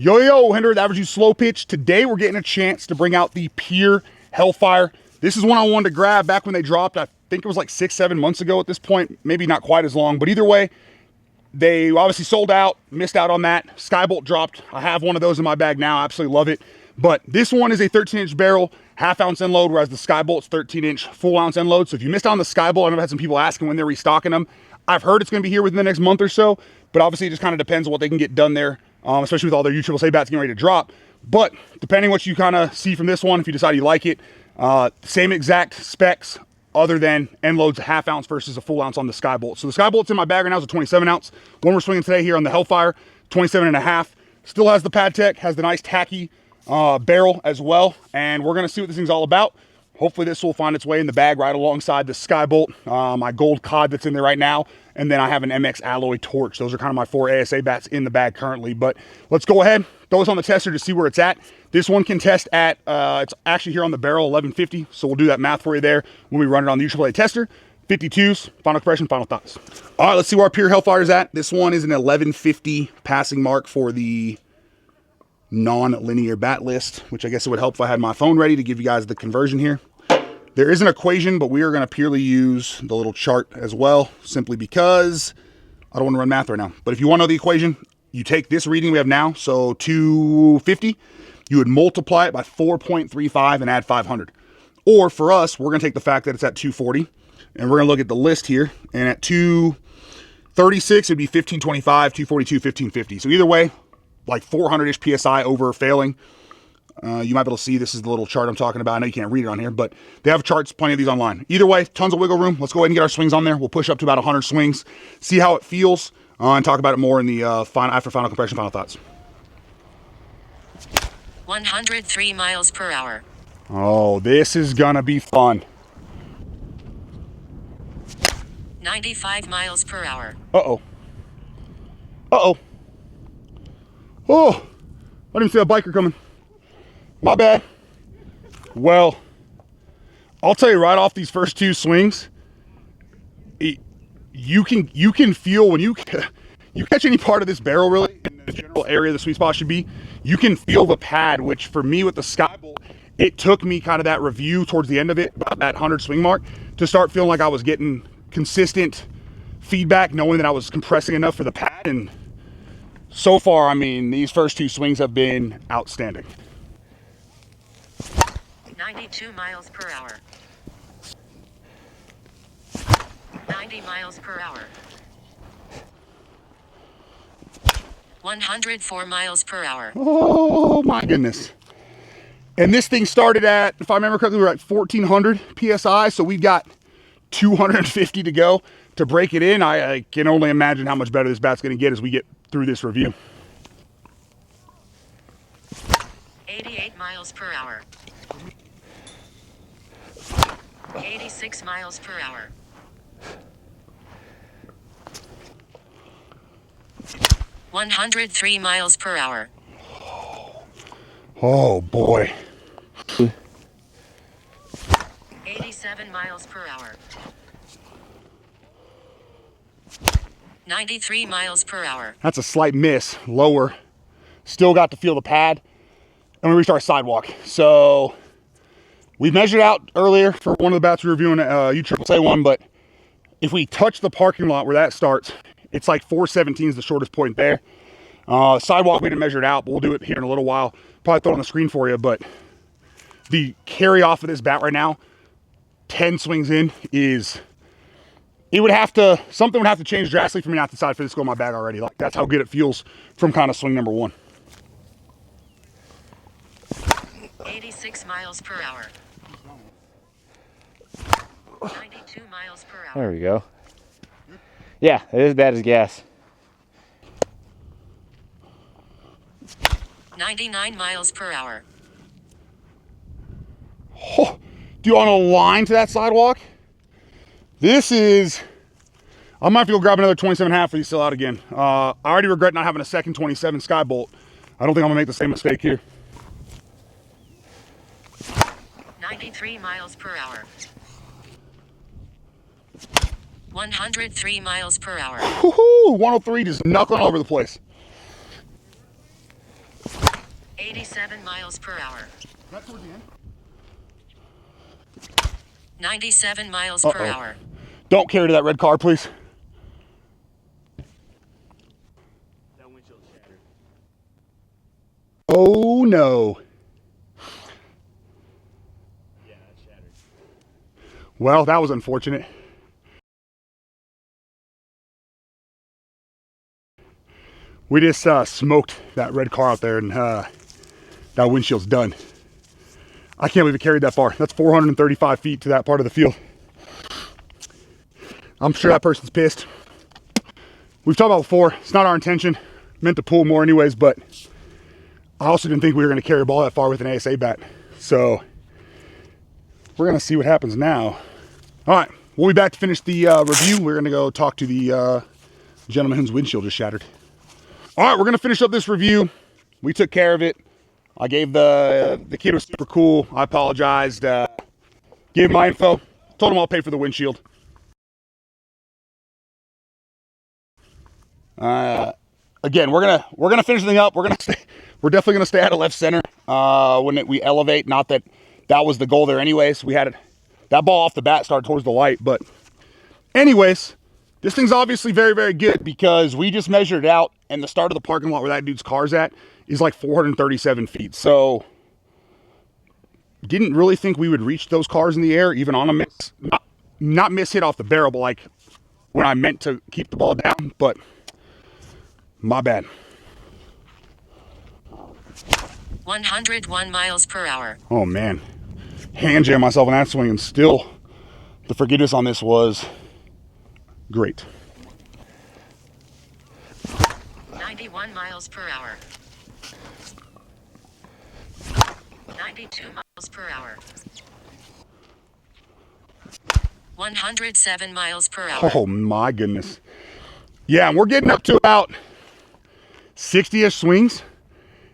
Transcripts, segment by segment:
Yo, Henry, the Average Use Slo-Pitch. Today we're getting a chance to bring out the Pier Hellfire. This is one I wanted to grab back when they dropped. I think it was like 6-7 months ago at this point. Maybe not quite as long, but either way, they obviously sold out, missed out on that. Skybolt dropped. I have one of those in my bag now. I absolutely love it. But this one is a 13-inch barrel, half-ounce end load, whereas the Skybolt's 13-inch full-ounce end load. So if you missed out on the Skybolt, I know I've had some people asking when they're restocking them. I've heard it's going to be here within the next month or so, but obviously it just kind of depends on what they can get done there. Especially with all their USSA bats getting ready to drop. But depending what you kind of see from this one, if you decide you like it, same exact specs other than end loads a half ounce versus a full ounce on the Skybolt. So the Skybolt's in my bag right now is a 27 ounce. One we're swinging today here on the Hellfire, 27.5. Still has the pad tech, has the nice tacky barrel as well. And we're going to see what this thing's all about. Hopefully this will find its way in the bag right alongside the Skybolt, my gold cod that's in there right now. And then I have an MX alloy torch. Those are kind of my 4 ASA bats in the bag currently. But let's go ahead, throw this on the tester to see where it's at. This one can test at, it's actually here on the barrel, 1150. So we'll do that math for you there when we run it on the USSA tester. 52s, final compression, final thoughts. All right, let's see where our Pier Hellfire is at. This one is an 1150 passing mark for the non-linear bat list, which I guess it would help if I had my phone ready to give you guys the conversion here. There is an equation, but we are going to purely use the little chart as well, simply because I don't want to run math right now. But if you want to know the equation, you take this reading we have now, so 250, you would multiply it by 4.35 and add 500. Or for us, we're going to take the fact that it's at 240, and we're going to look at the list here, and at 236, it'd be 1525, 242, 1550. So either way, like 400-ish PSI over failing. You might be able to see this is the little chart I'm talking about. I know you can't read it on here, but they have charts, plenty of these online. Either way, tons of wiggle room. Let's go ahead and get our swings on there. We'll push up to about 100 swings, see how it feels, and talk about it more in the after final compression, final thoughts. 103 miles per hour. Oh, this is gonna be fun. 95 miles per hour. Uh-oh. Uh-oh. Oh, I didn't see a biker coming. My bad. Well, I'll tell you right off these first 2 swings, you can feel when you catch any part of this barrel really in the general area the sweet spot should be, you can feel the pad, which for me with the Skybolt, it took me kind of that review towards the end of it, about that 100 swing mark, to start feeling like I was getting consistent feedback, knowing that I was compressing enough for the pad. And so far, I mean, these first 2 swings have been outstanding. 92 miles per hour. 90 miles per hour. 104 miles per hour. Oh my goodness. And this thing started at, if I remember correctly, we were at 1400 PSI. So we've got 250 to go to break it in. I can only imagine how much better this bat's going to get as we get through this review. 88 miles per hour. 86 miles per hour. 103 miles per hour. Oh boy. 87 miles per hour. 93 miles per hour. That's a slight miss, lower. Still got to feel the pad. And we reached our sidewalk. So we measured out earlier for one of the bats we were reviewing, USSA one, but if we touch the parking lot where that starts, it's like 417 is the shortest point there. Sidewalk, we didn't measure it out, but we'll do it here in a little while. Probably throw it on the screen for you, but the carry off of this bat right now, 10 swings in, is, something would have to change drastically for me not to decide for this to go in my bag already. Like, that's how good it feels from kind of swing number 1. 86 miles per hour. 92 miles per hour. There we go. Yeah, it is bad as gas. 99 miles per hour. Oh, do you want a line to that sidewalk? This is, I might have to go grab another 27.5 for these still out again. I already regret not having a second 27 Skybolt. I don't think I'm gonna make the same mistake here. 93 miles per hour. 103 miles per hour. Woohoo! 103 just knuckling all over the place. 87 miles per hour. That's towards the end. 97 miles per hour. Don't carry to that red car, please. That windshield shattered. Oh no. Yeah, that shattered. Well, that was unfortunate. We just smoked that red car out there, and that windshield's done. I can't believe it carried that far. That's 435 feet to that part of the field. I'm sure that person's pissed. We've talked about before, it's not our intention. Meant to pull more anyways, but I also didn't think we were going to carry a ball that far with an ASA bat. So we're going to see what happens now. All right, we'll be back to finish the review. We're going to go talk to the gentleman whose windshield just shattered. All right, we're going to finish up this review. We took care of it. I gave the kid was super cool. I apologized. Gave him my info. Told him I'll pay for the windshield. Again, we're gonna finish the thing up. We're definitely gonna stay out of left center when we elevate. Not that was the goal there, anyways. We had it, that ball off the bat started towards the light, but anyways, this thing's obviously very, very good because we just measured it out, and the start of the parking lot where that dude's car's at is like 437 feet. So didn't really think we would reach those cars in the air, even on a miss. Not miss hit off the barrel, but like when I meant to keep the ball down, but my bad. 101 miles per hour. Oh man, hand jam myself in that swing, and still the forgiveness on this was great. 91 miles per hour. 92 miles per hour. 107 miles per hour. Oh my goodness. Yeah, and we're getting up to about 60-ish swings,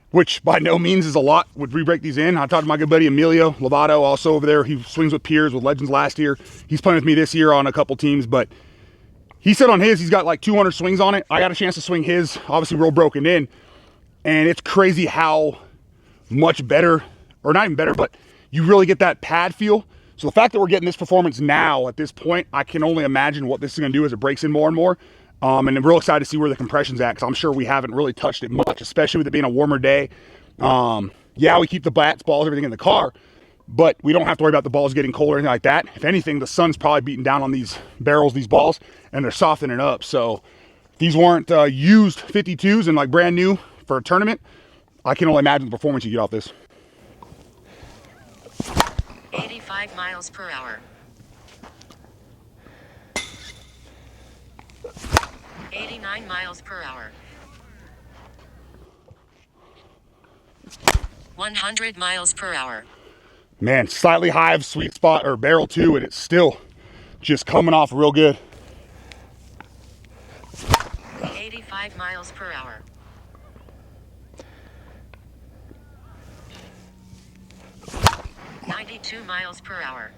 which by no means is a lot. Would re-break these in. I talked to my good buddy Emilio Lovato, also over there. He swings with peers with Legends last year. He's playing with me this year on a couple teams, but he said on his, he's got like 200 swings on it. I got a chance to swing his, obviously real broken in, and it's crazy how much better, or not even better, but you really get that pad feel. So the fact that we're getting this performance now at this point, I can only imagine what this is going to do as it breaks in more and more. And I'm real excited to see where the compression's at, because I'm sure we haven't really touched it much, especially with it being a warmer day. Yeah, we keep the bats, balls, everything in the car, but we don't have to worry about the balls getting cold or anything like that. If anything, the sun's probably beating down on these barrels, these balls, and they're softening up. So if these weren't used 52s and like brand new for a tournament, I can only imagine the performance you get off this. 85 miles per hour. 89 miles per hour. 100 miles per hour. Man, slightly high of sweet spot or barrel too, and it's still just coming off real good. 85 miles per hour. 92 miles per hour.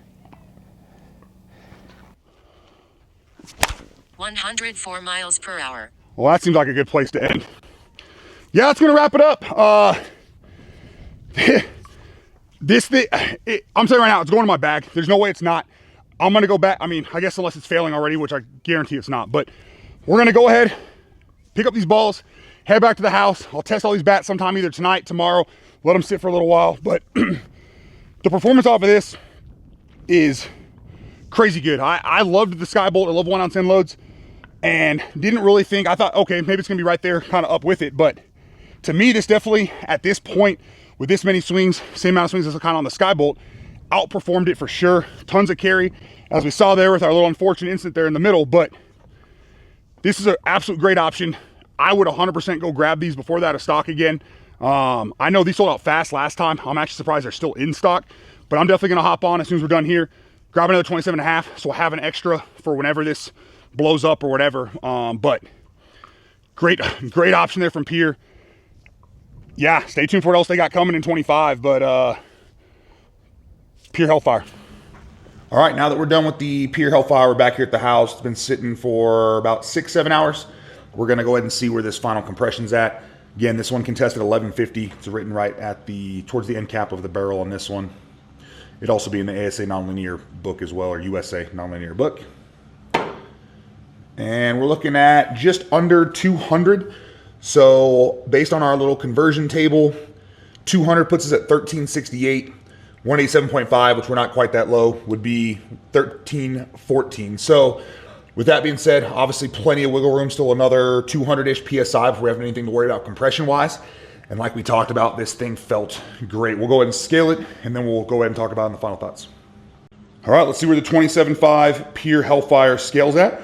104 miles per hour. Well, that seems like a good place to end. Yeah, that's gonna wrap it up. This thing, I'm saying right now, it's going in my bag. There's no way it's not. I'm gonna go back. I mean, I guess unless it's failing already, which I guarantee it's not, but we're gonna go ahead, pick up these balls, head back to the house. I'll test all these bats sometime either tonight, tomorrow, let them sit for a little while. But the performance off of this is crazy good. I loved the Skybolt. I love 1 ounce end loads, and didn't really think, I thought, okay, maybe it's gonna be right there, kind of up with it. But to me, this definitely, at this point, with this many swings, same amount of swings as kind of on the Skybolt, outperformed it for sure. Tons of carry, as we saw there with our little unfortunate incident there in the middle. But this is an absolute great option. I would 100% go grab these before they're out of stock again. I know these sold out fast last time. I'm actually surprised they're still in stock, but I'm definitely gonna hop on as soon as we're done here, grab another 27.5, so we'll have an extra for whenever this blows up or whatever. But great option there from Pier. Yeah, stay tuned for what else they got coming in 25, but Pier Hellfire. All right, now that we're done with the Pier Hellfire, we're back here at the house. It's been sitting for about 6-7 hours. We're gonna go ahead and see where this final compression's at. Again, this one contested 1150. It's written right at towards the end cap of the barrel on this one. It'd also be in the ASA nonlinear book as well, or USA nonlinear book. And we're looking at just under 200. So based on our little conversion table, 200 puts us at 1368. 187.5, which we're not quite that low, would be 1314. So with that being said, obviously plenty of wiggle room, still another 200-ish PSI before we have anything to worry about compression-wise. And like we talked about, this thing felt great. We'll go ahead and scale it, and then we'll go ahead and talk about it in the final thoughts. All right, let's see where the 27.5 Pure Hellfire scales at.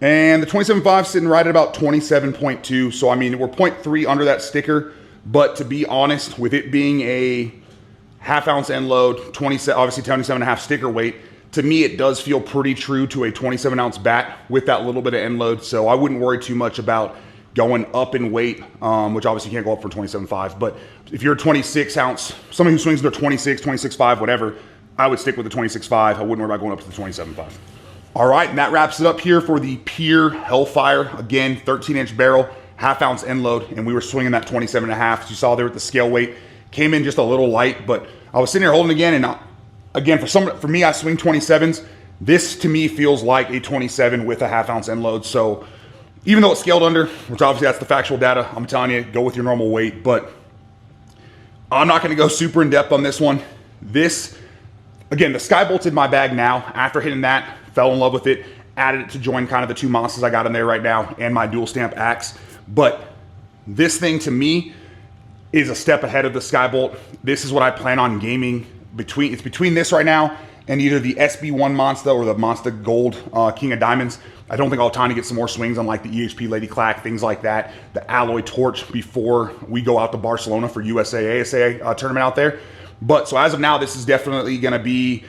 And the 27.5 is sitting right at about 27.2. So, I mean, we're 0.3 under that sticker. But to be honest, with it being a half-ounce end load, obviously 27.5 sticker weight, to me it does feel pretty true to a 27-ounce bat with that little bit of end load. So I wouldn't worry too much about going up in weight, which obviously can't go up from 27.5. But if you're a 26-ounce, somebody who swings to 26, 26.5, whatever, I would stick with the 26.5. I wouldn't worry about going up to the 27.5. All right, and that wraps it up here for the Pure Hellfire. Again, 13-inch barrel, half-ounce end load, and we were swinging that 27.5. As you saw there with the scale weight, came in just a little light, but I was sitting here holding again, and again, for me, I swing 27s. This, to me, feels like a 27 with a half-ounce end load. So even though it's scaled under, which obviously that's the factual data, I'm telling you, go with your normal weight, but I'm not going to go super in-depth on this one. This, again, the Sky bolted my bag now. After hitting that, fell in love with it, added it to join kind of the two monsters I got in there right now and my dual stamp axe. But this thing to me is a step ahead of the Skybolt. This is what I plan on gaming between. It's between this right now and either the SB1 Monster or the Monster Gold King of Diamonds. I don't think I'll have time to get some more swings on like the EHP Lady Clack, things like that, the Alloy Torch before we go out to Barcelona for USA ASA tournament out there. But so as of now, this is definitely going to be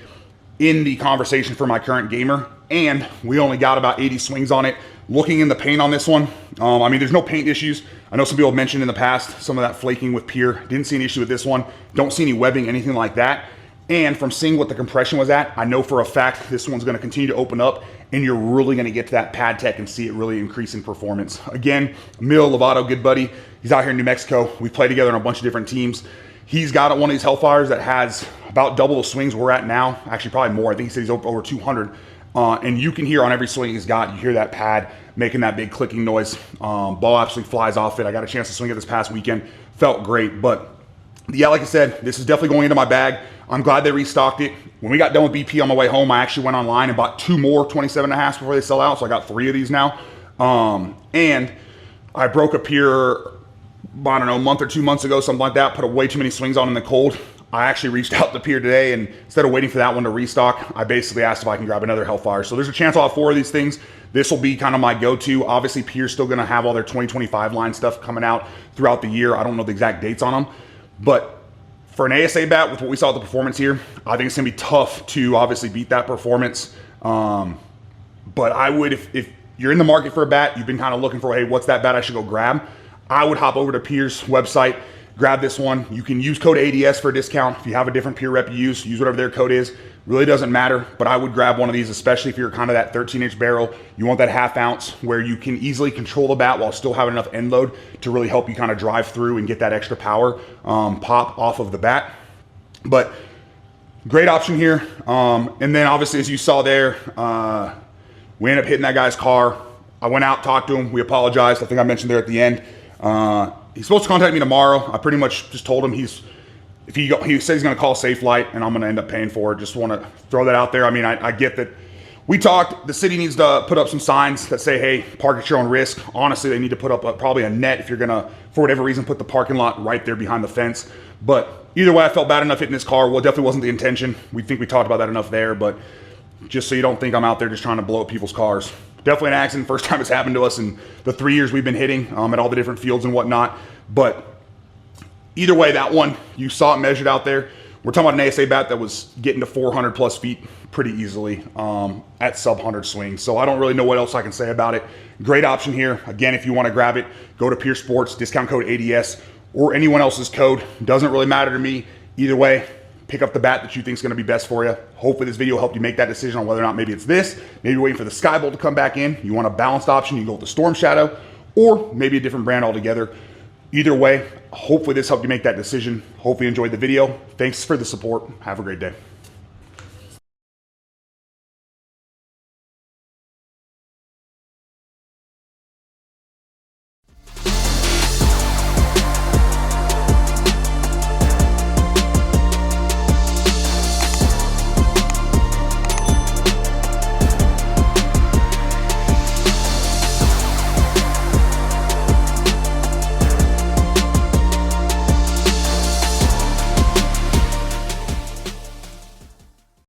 in the conversation for my current gamer, and we only got about 80 swings on it. Looking in the paint on this one, I mean, there's no paint issues. I know some people have mentioned in the past some of that flaking with Pure. Didn't see an issue with this one. Don't see any webbing, anything like that. And from seeing what the compression was at, I know for a fact this one's going to continue to open up, and you're really going to get to that pad tech and see it really increase in performance. Again, Emil Lovato, good buddy. He's out here in New Mexico. We play together on a bunch of different teams. He's got one of these Hellfires that has about double the swings we're at now. Actually, probably more. I think he said he's over 200. And you can hear on every swing he's got, you hear that pad making that big clicking noise. Ball absolutely flies off it. I got a chance to swing it this past weekend. Felt great. But yeah, like I said, this is definitely going into my bag. I'm glad they restocked it. When we got done with BP on my way home, I actually went online and bought 2 more 27.5s before they sell out. So I got 3 of these now. And I broke a Pure, I don't know, a month or 2 months ago, something like that. Put way too many swings on in the cold. I actually reached out to Pure today, and instead of waiting for that one to restock, I basically asked if I can grab another Hellfire. So there's a chance I'll have 4 of these things. This will be kind of my go-to. Obviously, Pure's still going to have all their 2025 line stuff coming out throughout the year. I don't know the exact dates on them. But for an ASA bat, with what we saw at the performance here, I think it's going to be tough to obviously beat that performance. But I would, if you're in the market for a bat, you've been kind of looking for, hey, what's that bat I should go grab? I would hop over to Pure's website, grab this one. You can use code ADS for a discount. If you have a different Pure rep you use whatever their code is. Really doesn't matter, but I would grab one of these, especially if you're kind of that 13-inch barrel. You want that half-ounce where you can easily control the bat while still having enough end load to really help you kind of drive through and get that extra power pop off of the bat. But great option here. And then obviously, as you saw there, we ended up hitting that guy's car. I went out, talked to him. We apologized. I think I mentioned there at the end. He's supposed to contact me tomorrow. I pretty much just told him he said he's going to call Safe Light, and I'm going to end up paying for it. Just want to throw that out there. I mean, I get that we talked. The city needs to put up some signs that say, hey, park at your own risk. Honestly, they need to put up probably a net if you're going to, for whatever reason, put the parking lot right there behind the fence. But either way, I felt bad enough hitting this car. Well, it definitely wasn't the intention. We think we talked about that enough there. But just so you don't think I'm out there just trying to blow up people's cars. Definitely an accident. First time it's happened to us in the 3 years we've been hitting at all the different fields and whatnot. But either way, that one, you saw it measured out there. We're talking about an ASA bat that was getting to 400 plus feet pretty easily at sub 100 swings. So I don't really know what else I can say about it. Great option here. Again, if you want to grab it, go to Pure Sports, discount code ADS, or anyone else's code. Doesn't really matter to me. Either way, pick up the bat that you think is going to be best for you. Hopefully this video helped you make that decision on whether or not maybe it's this. Maybe you're waiting for the Skybolt to come back in. You want a balanced option, you go with the Storm Shadow. or maybe a different brand altogether. Either way, hopefully this helped you make that decision. Hopefully you enjoyed the video. Thanks for the support. Have a great day.